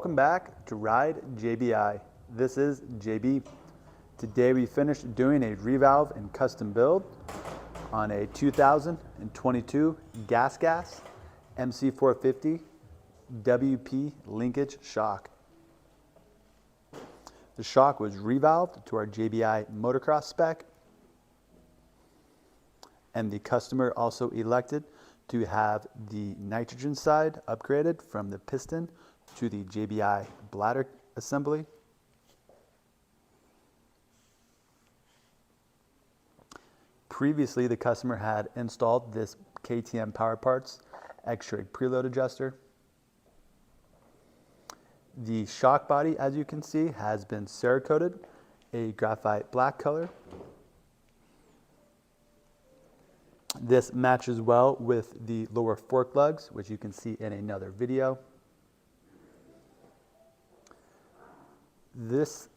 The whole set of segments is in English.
Welcome back to Ride JBI. This is JB. Today we finished doing a revalve and custom build on a 2022 GasGas MC450 WP linkage shock. The shock was revalved to our JBI motocross spec, and the customer also elected to have the nitrogen side upgraded from the piston to the JBI bladder assembly. Previously, the customer had installed this KTM Power Parts X-Ray preload adjuster. The shock body, as you can see, has been Cerakoted, a graphite black color. This matches well with the lower fork lugs, which you can see in another video. This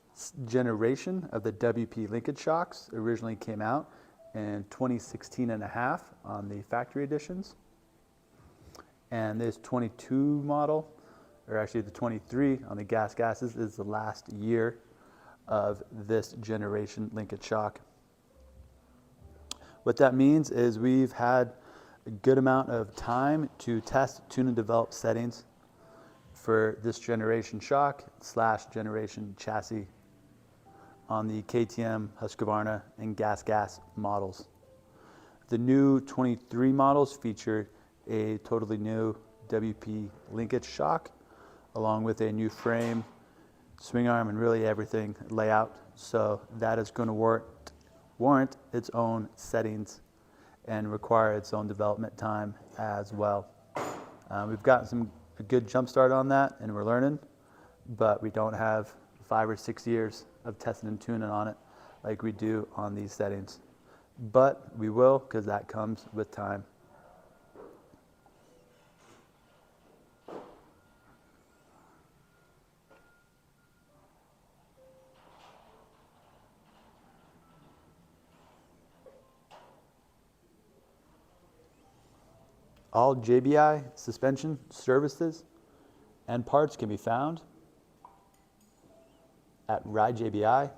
generation of the WP linkage shocks originally came out in 2016 and a half on the factory editions. And this 22 model, or actually the 23 on the GasGas, is the last year of this generation linkage shock. What that means is we've had a good amount of time to test, tune, and develop settings for this generation shock / generation chassis on the KTM, Husqvarna, and GasGas models. The new 23 models featured a totally new WP linkage shock, along with a new frame, swing arm, and really everything layout. So that is going to warrant its own settings and require its own development time as well. We've gotten a good jump start on that, and we're learning, but we don't have 5 or 6 years of testing and tuning on it like we do on these settings. But we will, because that comes with time. All JBI suspension services and parts can be found at ridejbi.com.